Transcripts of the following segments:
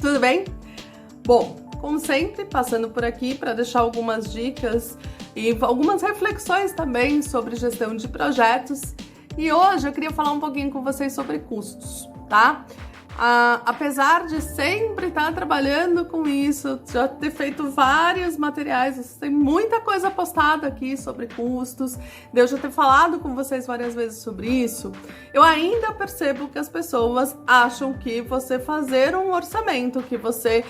Tudo bem? Bom, como sempre, passando por aqui para deixar algumas dicas e algumas reflexões também sobre gestão de projetos. E hoje eu queria falar um pouquinho com vocês sobre custos, tá? Apesar de sempre estar trabalhando com isso, já ter feito vários materiais, tem muita coisa postada aqui sobre custos, de eu já ter falado com vocês várias vezes sobre isso, eu ainda percebo que as pessoas acham que você fazer um orçamento, que você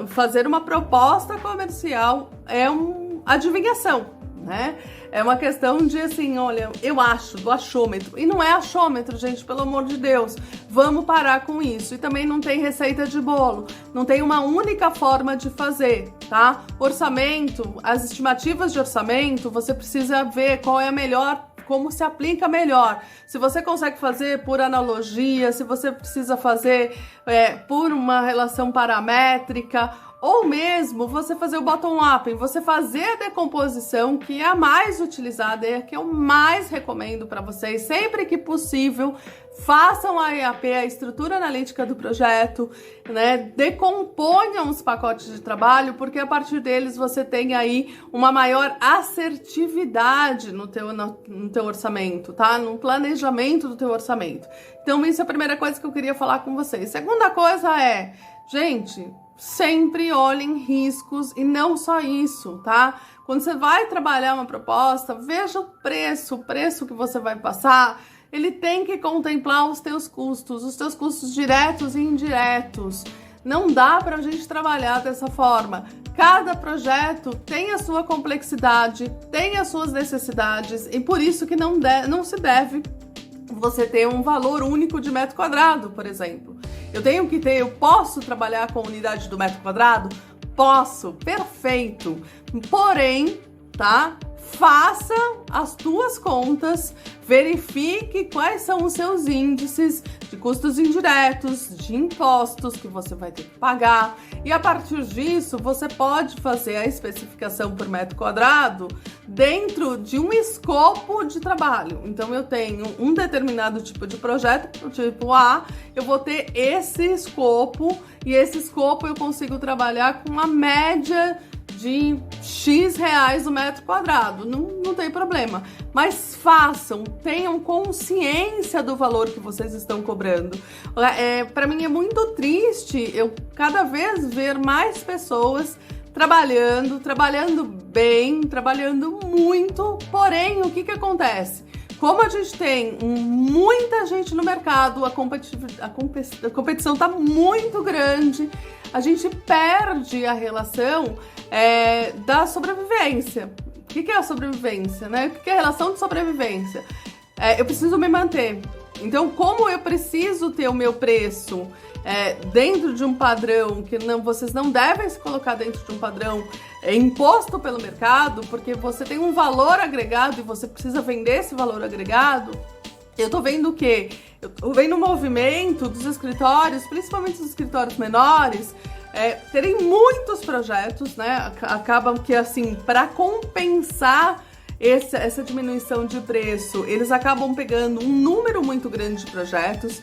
fazer uma proposta comercial é uma adivinhação, né? É uma questão de assim, olha, eu acho, do achômetro. E não é achômetro, gente, pelo amor de Deus. Vamos parar com isso. E também não tem receita de bolo. Não tem uma única forma de fazer, tá? Orçamento, as estimativas de orçamento, você precisa ver qual é a melhor, como se aplica melhor. Se você consegue fazer por analogia, se você precisa fazer por uma relação paramétrica, ou mesmo você fazer o bottom-up, você fazer a decomposição, que é a mais utilizada e a que eu mais recomendo para vocês, sempre que possível, façam a EAP, a estrutura analítica do projeto, né? Decomponham os pacotes de trabalho, porque a partir deles você tem aí uma maior assertividade no teu orçamento, tá? No planejamento do teu orçamento. Então, isso é a primeira coisa que eu queria falar com vocês. Segunda coisa é, gente, sempre olhem riscos e não só isso, tá? Quando você vai trabalhar uma proposta, veja o preço que você vai passar, ele tem que contemplar os teus custos diretos e indiretos. Não dá pra gente trabalhar dessa forma. Cada projeto tem a sua complexidade, tem as suas necessidades e por isso que não se deve você ter um valor único de metro quadrado, por exemplo. Eu posso trabalhar com a unidade do metro quadrado? Posso, perfeito. Porém, tá? Faça as tuas contas, verifique quais são os seus índices de custos indiretos, de impostos que você vai ter que pagar. E a partir disso, você pode fazer a especificação por metro quadrado dentro de um escopo de trabalho. Então, eu tenho um determinado tipo de projeto, o tipo A, eu vou ter esse escopo, e esse escopo eu consigo trabalhar com a média de X reais o metro quadrado, não tem problema. Mas tenham consciência do valor que vocês estão cobrando. Para mim é muito triste eu cada vez ver mais pessoas trabalhando bem, trabalhando muito, porém, o que acontece? Como a gente tem muita gente no mercado, a competição está muito grande, a gente perde a relação da sobrevivência. O que é a sobrevivência, né? O que é a relação de sobrevivência? Eu preciso me manter. Então, como eu preciso ter o meu preço dentro de um padrão, que vocês não devem se colocar dentro de um padrão imposto pelo mercado, porque você tem um valor agregado e você precisa vender esse valor agregado. Eu tô vendo o quê? Eu tô vendo o movimento dos escritórios, principalmente dos escritórios menores, terem muitos projetos, né? Acabam que, assim, para compensar essa diminuição de preço, eles acabam pegando um número muito grande de projetos,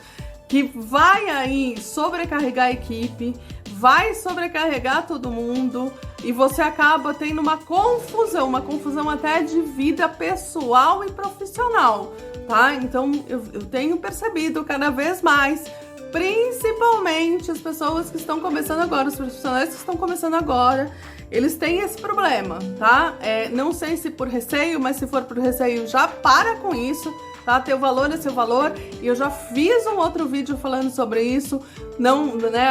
que vai aí sobrecarregar a equipe, vai sobrecarregar todo mundo, e você acaba tendo uma confusão até de vida pessoal e profissional, tá? Então, eu tenho percebido cada vez mais, principalmente as pessoas que estão começando agora, os profissionais que estão começando agora, eles têm esse problema, tá? Não sei se por receio, mas se for por receio, já para com isso, tá? Teu valor é seu valor, e eu já fiz um outro vídeo falando sobre isso,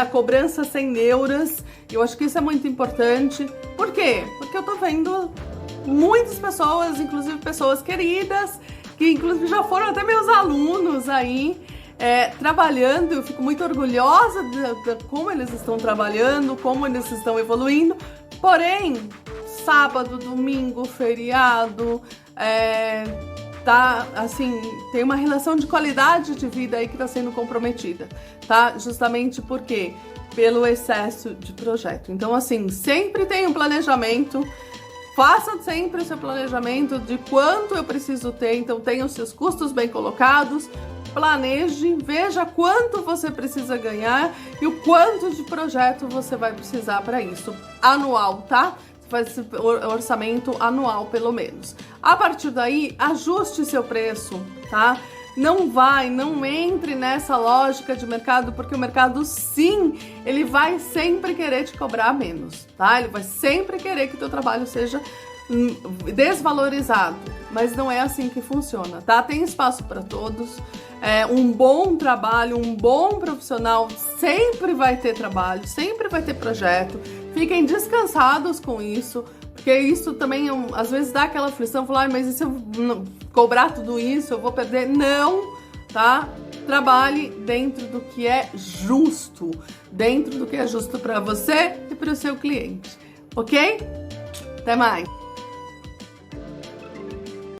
a cobrança sem neuras. Eu acho que isso é muito importante. Por quê? Porque eu tô vendo muitas pessoas, inclusive pessoas queridas, que inclusive já foram até meus alunos aí, trabalhando. Eu fico muito orgulhosa de como eles estão trabalhando, como eles estão evoluindo. Porém, sábado, domingo, feriado, tá, assim, tem uma relação de qualidade de vida aí que tá sendo comprometida, tá? Justamente porque pelo excesso de projeto. Então, assim, sempre tem um planejamento. Faça sempre o seu planejamento de quanto eu preciso ter, então tenha os seus custos bem colocados, planeje, veja quanto você precisa ganhar e o quanto de projeto você vai precisar para isso. Anual, tá? Faz orçamento anual, pelo menos. A partir daí, ajuste seu preço, tá? Não entre nessa lógica de mercado, porque o mercado, sim, ele vai sempre querer te cobrar menos, tá? Ele vai sempre querer que o teu trabalho seja desvalorizado, mas não é assim que funciona, tá? Tem espaço para todos, um bom trabalho, um bom profissional sempre vai ter trabalho, sempre vai ter projeto. Fiquem descansados com isso, porque isso também às vezes dá aquela aflição, falar, mas e se eu cobrar tudo isso, eu vou perder? Não, tá? Trabalhe dentro do que é justo, dentro do que é justo para você e para o seu cliente, ok? Até mais!